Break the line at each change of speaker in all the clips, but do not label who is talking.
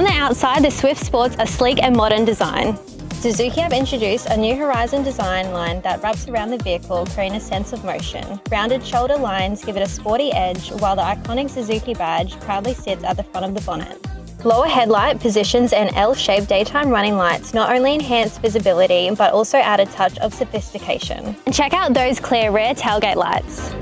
On the outside, the Swift sports a sleek and modern design. Suzuki have introduced a new Horizon design line that wraps around the vehicle, creating a sense of motion. Rounded shoulder lines give it a sporty edge, while the iconic Suzuki badge proudly sits at the front of the bonnet. Lower headlight positions and L-shaped daytime running lights not only enhance visibility, but also add a touch of sophistication. And check out those clear rear tailgate lights.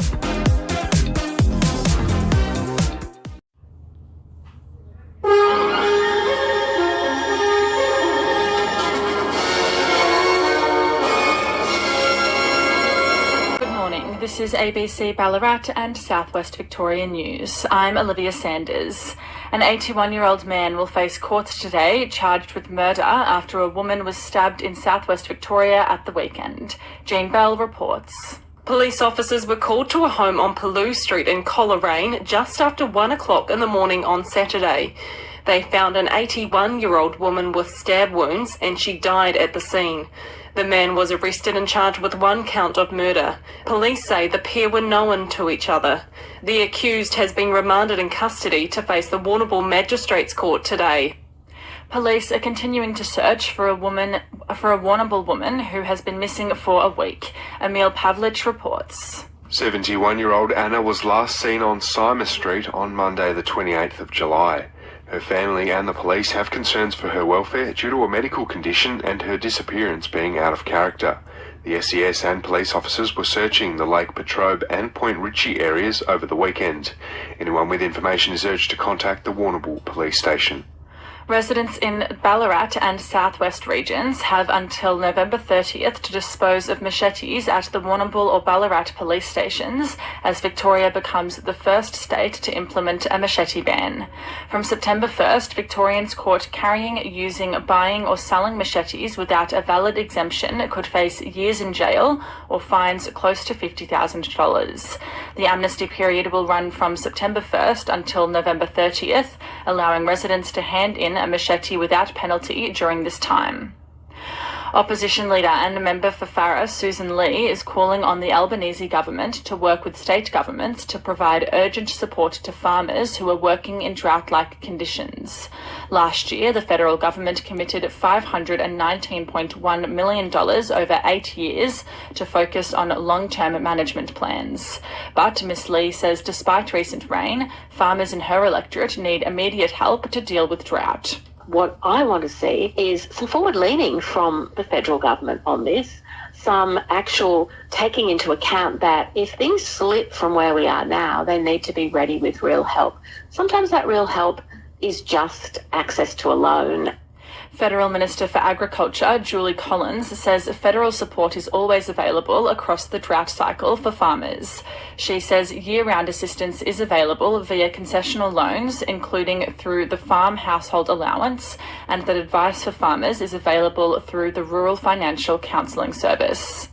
This is ABC Ballarat and Southwest Victoria News. I'm Olivia Sanders. An 81-year-old man will face court today charged with murder after a woman was stabbed in Southwest Victoria at the weekend. Jean Bell reports.
Police officers were called to a home on Palloo Street in Coleraine just after 1 o'clock in the morning on Saturday. They found an 81-year-old woman with stab wounds and she died at the scene. The man was arrested and charged with 1 count of murder. Police say the pair were known to each other. The accused has been remanded in custody to face the Warrnambool Magistrates Court today. Police are continuing to search for a Warrnambool woman who has been missing for a week. Emil Pavlich reports.
71-year-old Anna was last seen on Simon Street on Monday the 28th of July. Her family and the police have concerns for her welfare due to a medical condition and her disappearance being out of character. The SES and police officers were searching the Lake Petrobe and Point Ritchie areas over the weekend. Anyone with information is urged to contact the Warrnambool Police Station.
Residents in Ballarat and Southwest regions have until November 30th to dispose of machetes at the Warrnambool or Ballarat police stations as Victoria becomes the first state to implement a machete ban. From September 1st, Victorians caught carrying, using, buying or selling machetes without a valid exemption could face years in jail or fines close to $50,000. The amnesty period will run from September 1st until November 30th, allowing residents to hand in a machete without penalty during this time. Opposition leader and member for Farrer, Susan Lee, is calling on the Albanese government to work with state governments to provide urgent support to farmers who are working in drought-like conditions. Last year, the federal government committed $519.1 million over 8 years to focus on long-term management plans. But Ms. Lee says despite recent rain, farmers in her electorate need immediate help to deal with drought.
What I want to see is some forward leaning from the federal government on this, some actual taking into account that if things slip from where we are now, they need to be ready with real help. Sometimes that real help is just access to a loan.
Federal Minister for Agriculture, Julie Collins, says federal support is always available across the drought cycle for farmers. She says year-round assistance is available via concessional loans, including through the Farm Household Allowance, and that advice for farmers is available through the Rural Financial Counselling Service.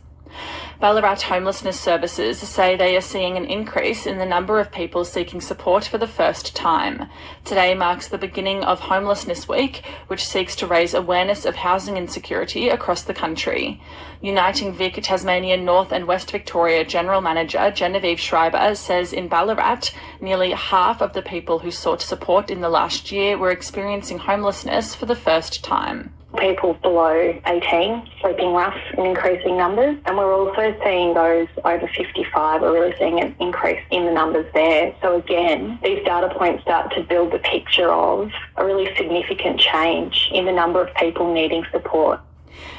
Ballarat Homelessness Services say they are seeing an increase in the number of people seeking support for the first time. Today marks the beginning of Homelessness Week, which seeks to raise awareness of housing insecurity across the country. Uniting Vic, Tasmania North and West Victoria General Manager Genevieve Schreiber says in Ballarat, nearly half of the people who sought support in the last year were experiencing homelessness for the first time.
People below 18 sleeping rough in increasing numbers, and we're also seeing those over 55. We're really seeing an increase in the numbers there. So again, these data points start to build the picture of a really significant change in the number of people needing support.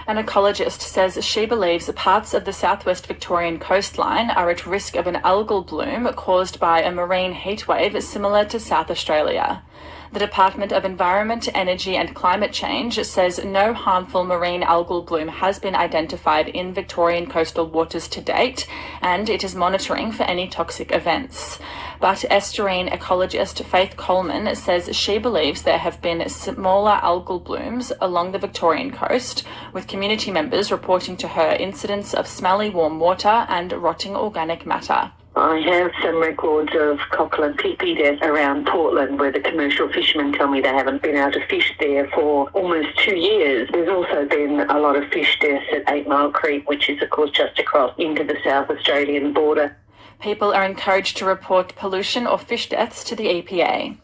An ecologist says she believes parts of the southwest Victorian coastline are at risk of an algal bloom caused by a marine heatwave similar to South Australia. The Department of Environment, Energy and Climate Change says no harmful marine algal bloom has been identified in Victorian coastal waters to date, and it is monitoring for any toxic events. But estuarine ecologist Faith Coleman says she believes there have been smaller algal blooms along the Victorian coast, with community members reporting to her incidents of smelly warm water and rotting organic matter.
I have some records of cockle and pippi death around Portland where the commercial fishermen tell me they haven't been able to fish there for almost 2 years. There's also been a lot of fish deaths at 8 Mile Creek, which is of course just across into the South Australian border.
People are encouraged to report pollution or fish deaths to the EPA.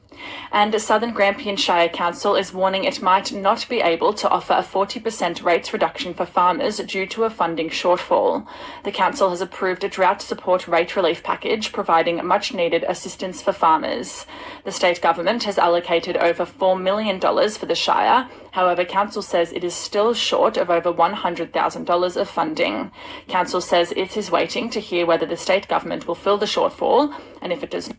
And Southern Grampian Shire Council is warning it might not be able to offer a 40% rates reduction for farmers due to a funding shortfall. The council has approved a drought support rate relief package providing much needed assistance for farmers. The state government has allocated over $4 million for the Shire. However, council says it is still short of over $100,000 of funding. Council says it is waiting to hear whether the state government will fill the shortfall, and if it does.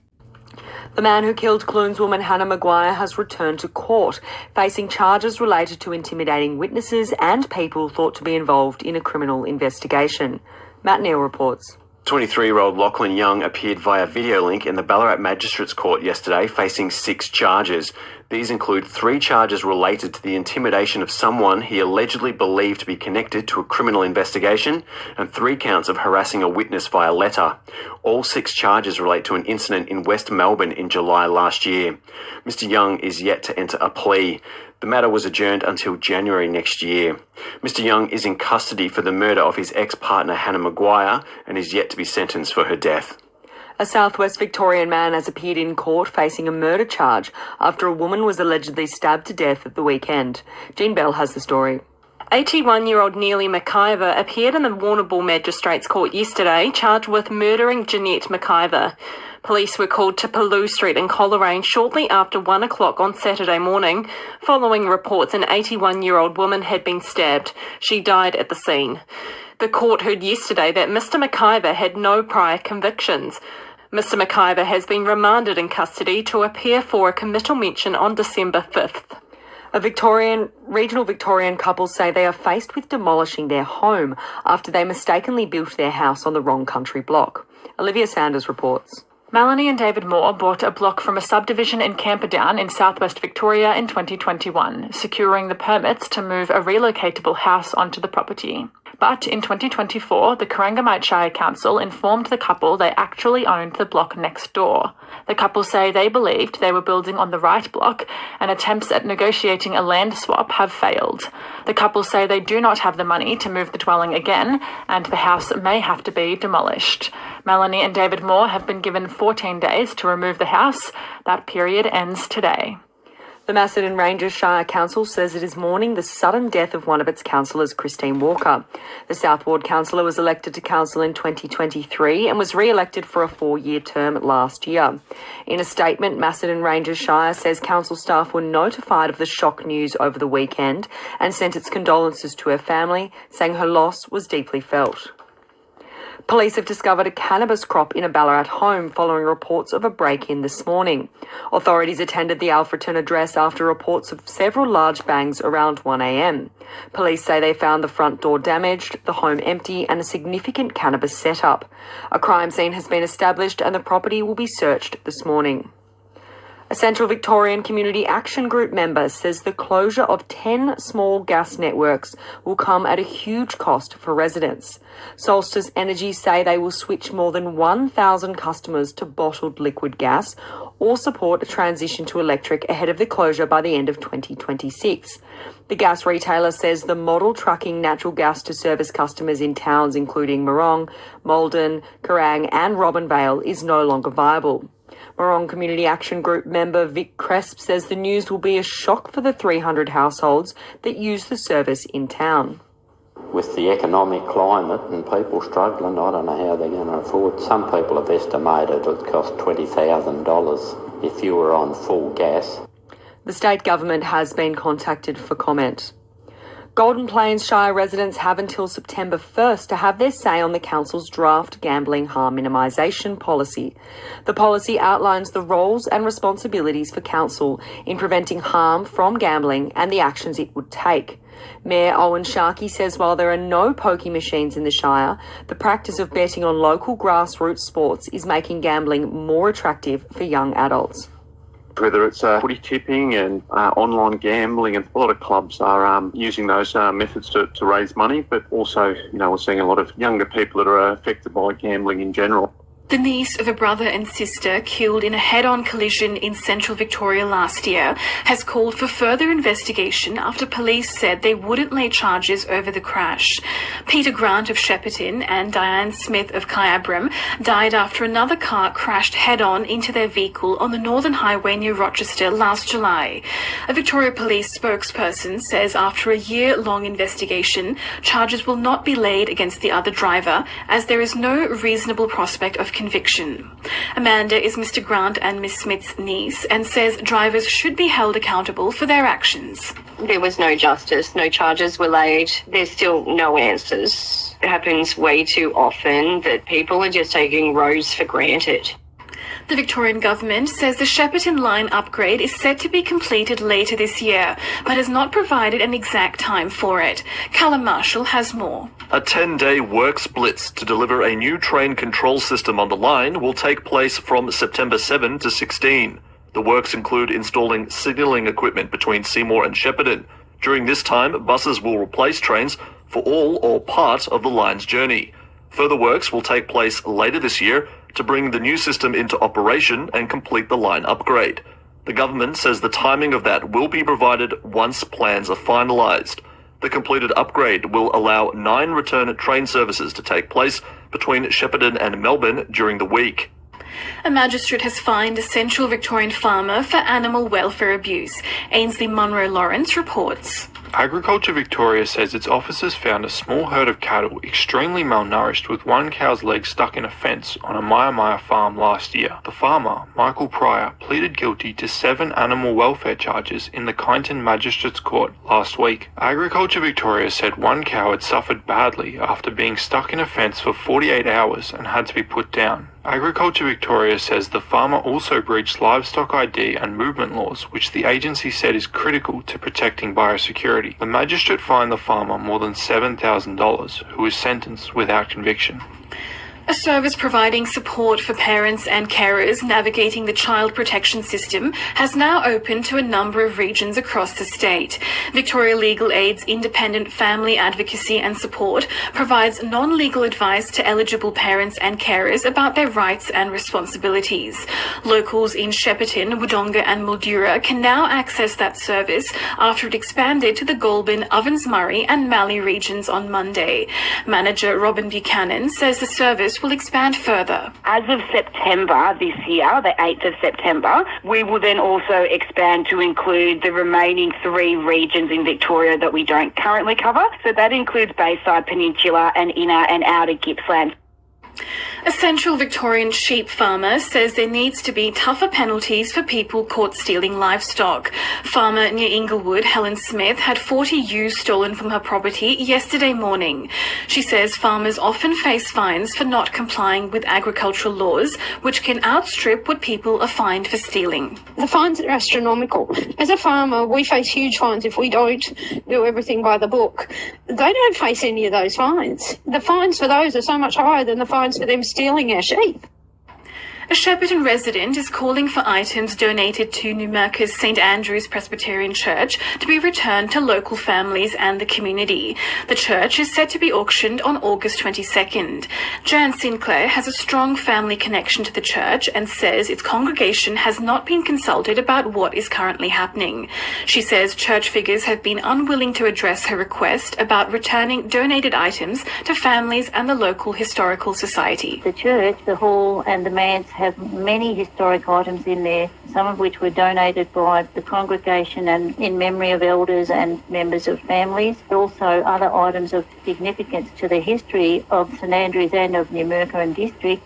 The man who killed Cluneswoman Hannah Maguire has returned to court, facing charges related to intimidating witnesses and people thought to be involved in a criminal investigation. Matt Neal reports.
23-year-old Lachlan Young appeared via video link in the Ballarat Magistrates Court yesterday, facing 6 charges. These include 3 charges related to the intimidation of someone he allegedly believed to be connected to a criminal investigation and 3 counts of harassing a witness via letter. All 6 charges relate to an incident in West Melbourne in July last year. Mr Young is yet to enter a plea. The matter was adjourned until January next year. Mr Young is in custody for the murder of his ex-partner Hannah Maguire and is yet to be sentenced for her death.
A southwest Victorian man has appeared in court facing a murder charge after a woman was allegedly stabbed to death at the weekend. Jean Bell has the story.
81-year-old Neely McIver appeared in the Warrnambool Magistrates Court yesterday, charged with murdering Jeanette McIver. Police were called to Pellew Street in Coleraine shortly after 1 o'clock on Saturday morning, following reports an 81-year-old woman had been stabbed. She died at the scene. The court heard yesterday that Mr McIver had no prior convictions. Mr McIver has been remanded in custody to appear for a committal mention on December 5th.
A regional Victorian couple say they are faced with demolishing their home after they mistakenly built their house on the wrong country block. Olivia Sanders reports.
Melanie and David Moore bought a block from a subdivision in Camperdown in southwest Victoria in 2021, securing the permits to move a relocatable house onto the property. But in 2024, the Corangamite Shire Council informed the couple they actually owned the block next door. The couple say they believed they were building on the right block, and attempts at negotiating a land swap have failed. The couple say they do not have the money to move the dwelling again, and the house may have to be demolished. Melanie and David Moore have been given 14 days to remove the house. That period ends today.
The Macedon Ranges Shire Council says it is mourning the sudden death of one of its councillors, Christine Walker. The South Ward councillor was elected to council in 2023 and was re-elected for a 4-year term last year. In a statement, Macedon Ranges Shire says council staff were notified of the shock news over the weekend and sent its condolences to her family, saying her loss was deeply felt. Police have discovered a cannabis crop in a Ballarat home following reports of a break-in this morning. Authorities attended the Alfreton address after reports of several large bangs around 1 a.m. Police say they found the front door damaged, the home empty and a significant cannabis setup. A crime scene has been established and the property will be searched this morning. A Central Victorian Community Action Group member says the closure of 10 small gas networks will come at a huge cost for residents. Solstice Energy say they will switch more than 1,000 customers to bottled liquid gas or support a transition to electric ahead of the closure by the end of 2026. The gas retailer says the model trucking natural gas to service customers in towns including Morong, Maldon, Kerang and Robinvale is no longer viable. Morong Community Action Group member Vic Cresp says the news will be a shock for the 300 households that use the service in town.
With the economic climate and people struggling, I don't know how they're going to afford. Some people have estimated it would cost $20,000 if you were on full gas.
The state government has been contacted for comment. Golden Plains Shire residents have until September 1st to have their say on the council's draft gambling harm minimisation policy. The policy outlines the roles and responsibilities for council in preventing harm from gambling and the actions it would take. Mayor Owen Sharkey says while there are no pokie machines in the Shire, the practice of betting on local grassroots sports is making gambling more attractive for young adults.
Whether it's footy tipping and online gambling, and a lot of clubs are using those methods to raise money, but also, we're seeing a lot of younger people that are affected by gambling in general.
The niece of a brother and sister killed in a head-on collision in central Victoria last year has called for further investigation after police said they wouldn't lay charges over the crash. Peter Grant of Shepparton and Diane Smith of Kyabram died after another car crashed head-on into their vehicle on the Northern Highway near Rochester last July. A Victoria Police spokesperson says after a year-long investigation, charges will not be laid against the other driver as there is no reasonable prospect of conviction. Amanda is Mr. Grant and Miss Smith's niece and says drivers should be held accountable for their actions.
There was no justice, no charges were laid, there's still no answers. It happens way too often that people are just taking roads for granted.
The Victorian Government says the Shepparton line upgrade is set to be completed later this year, but has not provided an exact time for it. Callum Marshall has more.
A 10-day work splits to deliver a new train control system on the line will take place from September 7 to 16. The works include installing signalling equipment between Seymour and Shepparton. During this time, buses will replace trains for all or part of the line's journey. Further works will take place later this year to bring the new system into operation and complete the line upgrade. The government says the timing of that will be provided once plans are finalised. The completed upgrade will allow 9 return train services to take place between Shepparton and Melbourne during the week.
A magistrate has fined a Central Victorian farmer for animal welfare abuse. Ainsley Munro Lawrence reports.
Agriculture Victoria says its officers found a small herd of cattle extremely malnourished with one cow's leg stuck in a fence on a Maya farm last year. The farmer, Michael Pryor, pleaded guilty to 7 animal welfare charges in the Kyneton Magistrates Court last week. Agriculture Victoria said one cow had suffered badly after being stuck in a fence for 48 hours and had to be put down. Agriculture Victoria says the farmer also breached livestock ID and movement laws, which the agency said is critical to protecting biosecurity. The magistrate fined the farmer more than $7,000, who was sentenced without conviction.
A service providing support for parents and carers navigating the child protection system has now opened to a number of regions across the state. Victoria Legal Aid's Independent Family Advocacy and Support provides non-legal advice to eligible parents and carers about their rights and responsibilities. Locals in Shepparton, Wodonga and Mildura can now access that service after it expanded to the Goulburn, Ovens Murray and Mallee regions on Monday. Manager Robin Buchanan says the service will expand further.
As of September this year, the 8th of September, we will then also expand to include the remaining 3 regions in Victoria that we don't currently cover. So that includes Bayside Peninsula and Inner and Outer Gippsland.
A Central Victorian sheep farmer says there needs to be tougher penalties for people caught stealing livestock. Farmer near Inglewood, Helen Smith, had 40 ewes stolen from her property yesterday morning. She says farmers often face fines for not complying with agricultural laws, which can outstrip what people are fined for stealing.
The fines are astronomical. As a farmer, we face huge fines if we don't do everything by the book. They don't face any of those fines. The fines for those are so much higher than the fines for them stealing our sheep.
A Shepparton resident is calling for items donated to Newmark's St Andrew's Presbyterian Church to be returned to local families and the community. The church is set to be auctioned on August 22nd. Jan Sinclair has a strong family connection to the church and says its congregation has not been consulted about what is currently happening. She says church figures have been unwilling to address her request about returning donated items to families and the local historical society.
The church, the hall and the manse have many historic items in there, some of which were donated by the congregation and in memory of elders and members of families. Also other items of significance to the history of St Andrews and of Newmarket District.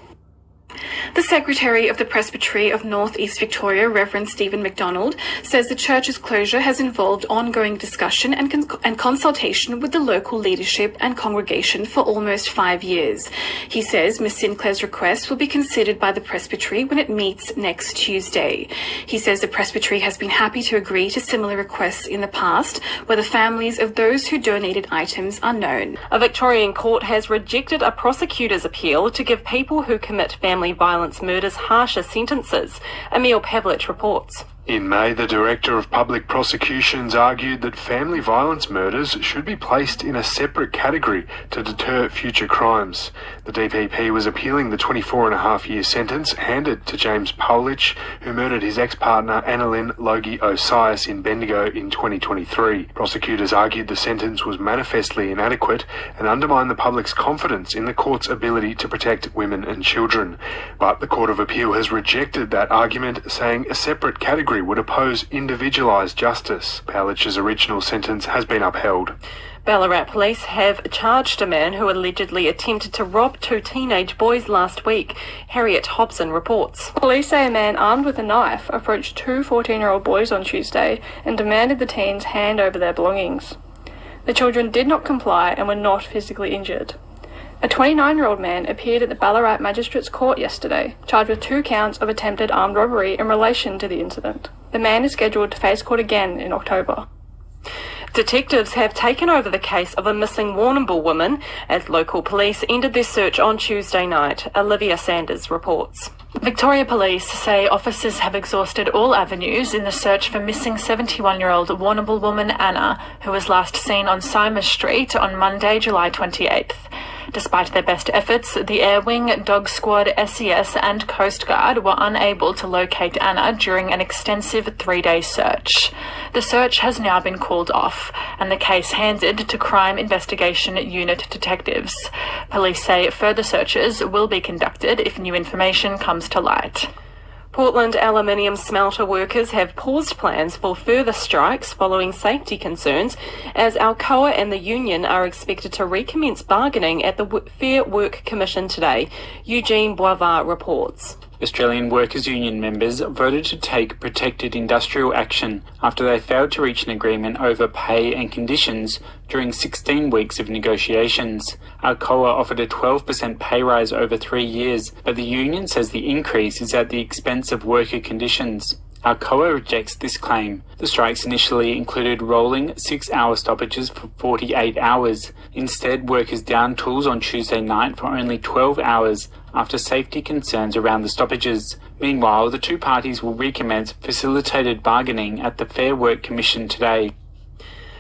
The Secretary of the Presbytery of North East Victoria, Reverend Stephen MacDonald, says the church's closure has involved ongoing discussion and consultation with the local leadership and congregation for almost 5 years. He says Ms Sinclair's request will be considered by the Presbytery when it meets next Tuesday. He says the Presbytery has been happy to agree to similar requests in the past, where the families of those who donated items are known.
A Victorian court has rejected a prosecutor's appeal to give people who commit family violence murders harsher sentences. Emil Pavlich reports.
In May, the Director of Public Prosecutions argued that family violence murders should be placed in a separate category to deter future crimes. The DPP was appealing the 24.5-year sentence handed to James Powlich, who murdered his ex-partner Annalyn Logie Osias in Bendigo in 2023. Prosecutors argued the sentence was manifestly inadequate and undermined the public's confidence in the court's ability to protect women and children. But the Court of Appeal has rejected that argument, saying a separate category would oppose individualised justice. Powlich's original sentence has been upheld.
Ballarat police have charged a man who allegedly attempted to rob 2 teenage boys last week. Harriet Hobson reports.
Police say a man armed with a knife approached 2 14-year-old boys on Tuesday and demanded the teens hand over their belongings. The children did not comply and were not physically injured. A 29-year-old man appeared at the Ballarat Magistrates Court yesterday, charged with 2 counts of attempted armed robbery in relation to the incident. The man is scheduled to face court again in October.
Detectives have taken over the case of a missing Warrnambool woman as local police ended their search on Tuesday night. Olivia Sanders reports.
Victoria Police say officers have exhausted all avenues in the search for missing 71-year-old Warrnambool woman Anna, who was last seen on Simers Street on Monday, July 28th. Despite their best efforts, the Air Wing, Dog Squad, SES and Coast Guard were unable to locate Anna during an extensive 3-day search. The search has now been called off and the case handed to Crime Investigation Unit detectives. Police say further searches will be conducted if new information comes to light.
Portland aluminium smelter workers have paused plans for further strikes following safety concerns, as Alcoa and the union are expected to recommence bargaining at the Fair Work Commission today. Eugene Boisvard reports.
Australian Workers' Union members voted to take protected industrial action after they failed to reach an agreement over pay and conditions during 16 weeks of negotiations. Alcoa offered a 12% pay rise over 3 years, but the union says the increase is at the expense of worker conditions. Alcoa rejects this claim. The strikes initially included rolling 6-hour stoppages for 48 hours. Instead, workers downed tools on Tuesday night for only 12 hours after safety concerns around the stoppages. Meanwhile, the two parties will recommence facilitated bargaining at the Fair Work Commission today.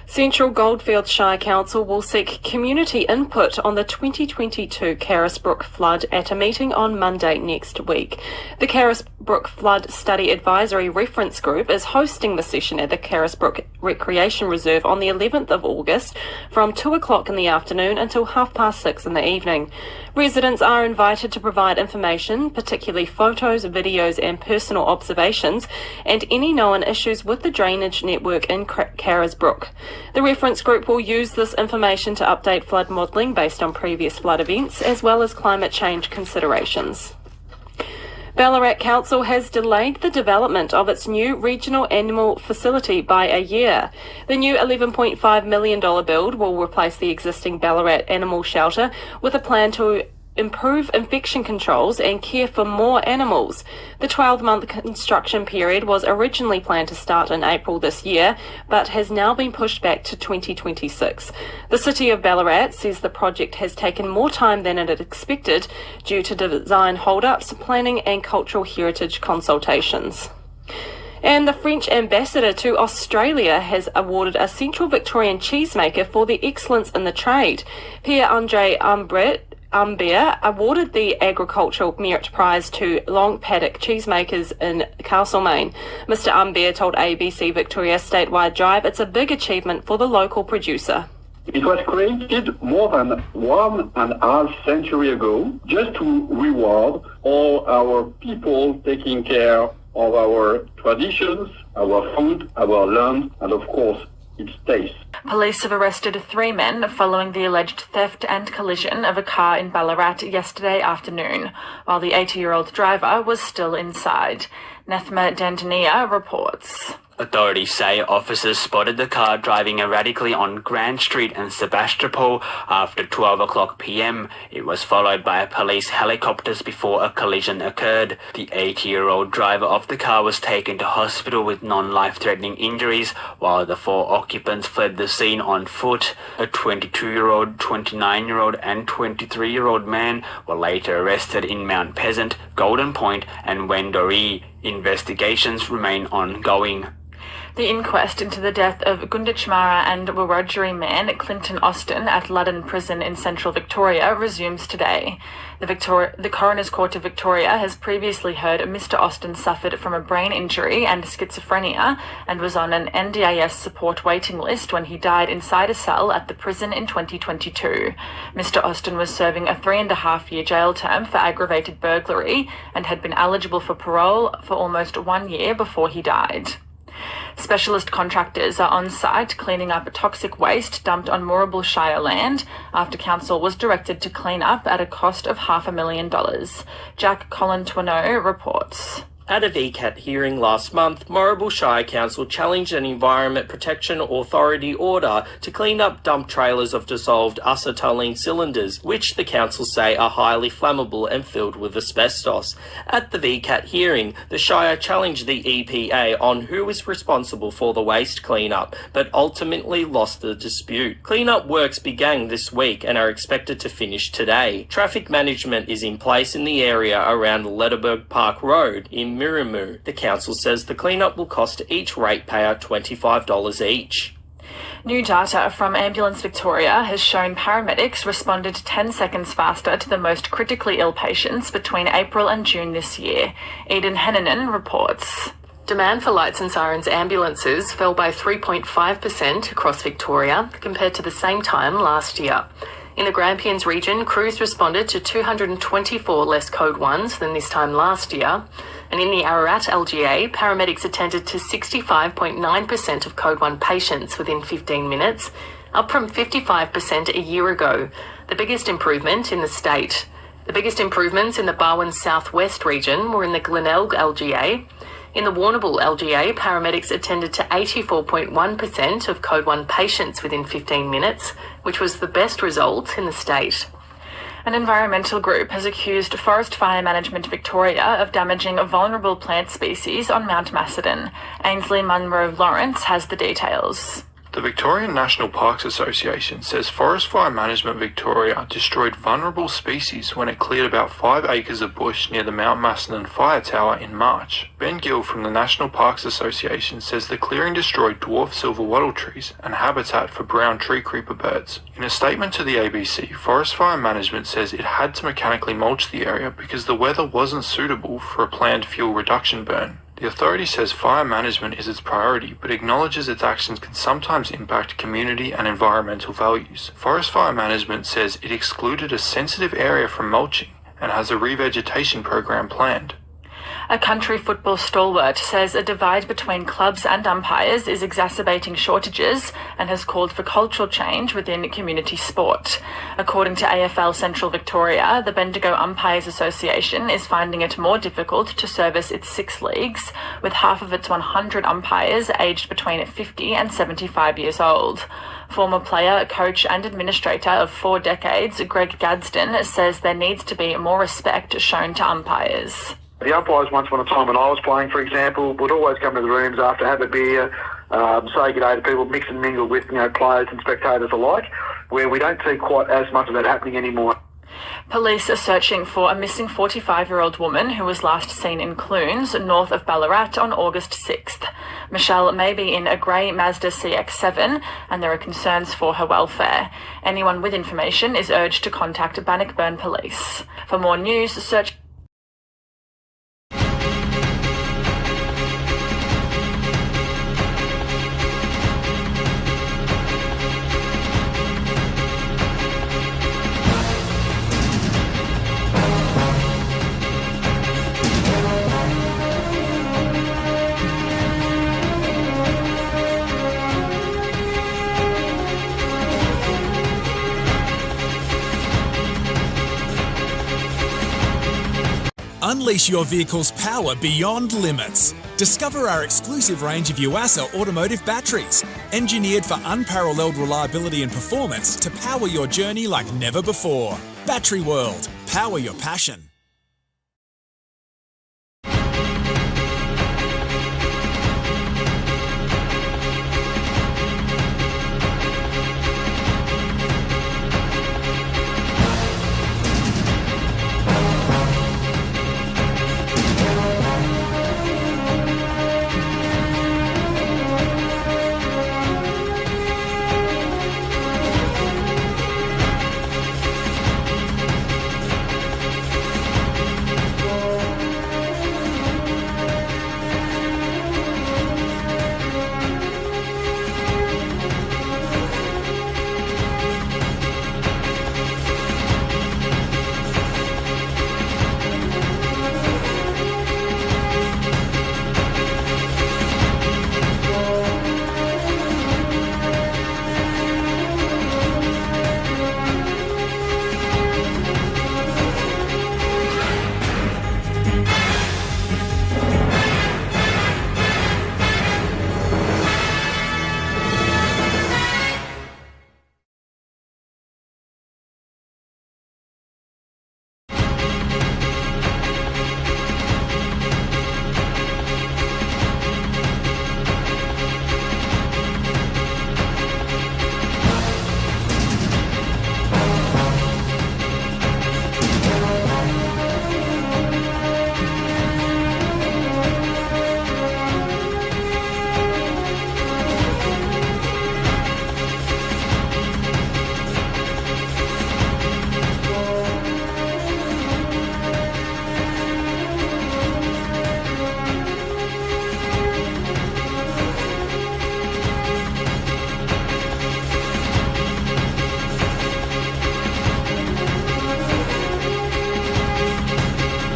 Central Goldfields Shire Council will seek community input on the 2022 Carisbrook flood at a meeting on Monday next week. The Carisbrook Flood Study Advisory Reference Group is hosting the session at the Carisbrook Recreation Reserve on the 11th of August from 2 o'clock in the afternoon until 6:30 in the evening. Residents are invited to provide information, particularly photos, videos and personal observations, and any known issues with the drainage network in Carisbrook. The reference group will use this information to update flood modelling based on previous flood events, as well as climate change considerations. Ballarat Council has delayed the development of its new regional animal facility by a year. The new $11.5 million build will replace the existing Ballarat animal shelter with a plan to improve infection controls and care for more animals. The 12-month construction period was originally planned to start in April this year, but has now been pushed back to 2026. The City of Ballarat says the project has taken more time than it had expected due to design hold-ups, planning and cultural heritage consultations. And the French ambassador to Australia has awarded a Central Victorian cheesemaker for their excellence in the trade. Pierre-Andre Humbert awarded the Agricultural Merit Prize to Long Paddock cheesemakers in Castlemaine. Mr. Humbert told ABC Victoria's Statewide Drive it's a big achievement for the local producer.
It was created more than 1.5 centuries ago just to reward all our people taking care of our traditions, our food, our land, and of course, its taste.
Police have arrested 3 men following the alleged theft and collision of a car in Ballarat yesterday afternoon, while the 80-year-old driver was still inside. Nethma Dandania reports.
Authorities say officers spotted the car driving erratically on Grand Street and Sebastopol after 12 o'clock p.m. It was followed by police helicopters before a collision occurred. The 80-year-old driver of the car was taken to hospital with non-life-threatening injuries, while the 4 occupants fled the scene on foot. A 22-year-old, 29-year-old and 23-year-old man were later arrested in Mount Pleasant, Golden Point and Wendouree. Investigations remain ongoing.
The inquest into the death of Gunditjmara and Wiradjuri man Clinton Austin at Ludden Prison in central Victoria resumes today. The Coroner's Court of Victoria has previously heard Mr. Austin suffered from a brain injury and schizophrenia and was on an NDIS support waiting list when he died inside a cell at the prison in 2022. Mr. Austin was serving a 3.5-year jail term for aggravated burglary and had been eligible for parole for almost 1 year before he died. Specialist contractors are on site cleaning up toxic waste dumped on Moorabool Shire land after council was directed to clean up at a cost of $500,000. Jack Colin-Twano reports.
At a VCAT hearing last month, Moorabool Shire Council challenged an Environment Protection Authority order to clean up dump trailers of dissolved acetylene cylinders, which the council say are highly flammable and filled with asbestos. At the VCAT hearing, the Shire challenged the EPA on who is responsible for the waste cleanup, but ultimately lost the dispute. Cleanup works began this week and are expected to finish today. Traffic management is in place in the area around Letterberg Park Road in Miramu. The council says the cleanup will cost each ratepayer $25 each.
New data from Ambulance Victoria has shown paramedics responded 10 seconds faster to the most critically ill patients between April and June this year. Eden Hennanen reports.
Demand for lights and sirens ambulances fell by 3.5% across Victoria compared to the same time last year. In the Grampians region, crews responded to 224 less Code 1s than this time last year. And in the Ararat LGA, paramedics attended to 65.9% of Code 1 patients within 15 minutes, up from 55% a year ago, the biggest improvement in the state. The biggest improvements in the Barwon Southwest region were in the Glenelg LGA. In the Warrnambool LGA, paramedics attended to 84.1% of Code 1 patients within 15 minutes, which was the best result in the state.
An environmental group has accused Forest Fire Management Victoria of damaging vulnerable plant species on Mount Macedon. Ainsley Munro Lawrence has the details.
The Victorian National Parks Association says Forest Fire Management Victoria destroyed vulnerable species when it cleared about 5 acres of bush near the Mount Macedon Fire Tower in March. Ben Gill from the National Parks Association says the clearing destroyed dwarf silver wattle trees and habitat for brown tree creeper birds. In a statement to the ABC, Forest Fire Management says it had to mechanically mulch the area because the weather wasn't suitable for a planned fuel reduction burn. The authority says fire management is its priority, but acknowledges its actions can sometimes impact community and environmental values. Forest Fire Management says it excluded a sensitive area from mulching and has a revegetation program planned.
A country football stalwart says a divide between clubs and umpires is exacerbating shortages and has called for cultural change within community sport. According to AFL Central Victoria, the Bendigo Umpires Association is finding it more difficult to service its 6 leagues, with half of its 100 umpires aged between 50 and 75 years old. Former player, coach and administrator of 4 decades, Greg Gadsden, says there needs to be more respect shown to umpires.
The umpires once upon a time when I was playing, for example, would always come to the rooms after, have a beer, say good day to people, mix and mingle with players and spectators alike, where we don't see quite as much of that happening anymore.
Police are searching for a missing 45-year-old woman who was last seen in Clunes, north of Ballarat, on August 6th. Michelle may be in a grey Mazda CX-7 and there are concerns for her welfare. Anyone with information is urged to contact Bannockburn Police. For more news, search
Unleash your vehicle's power beyond limits.
Discover our exclusive range of Yuasa automotive batteries, engineered for unparalleled reliability and performance to power your journey like never before. Battery World. Power your passion.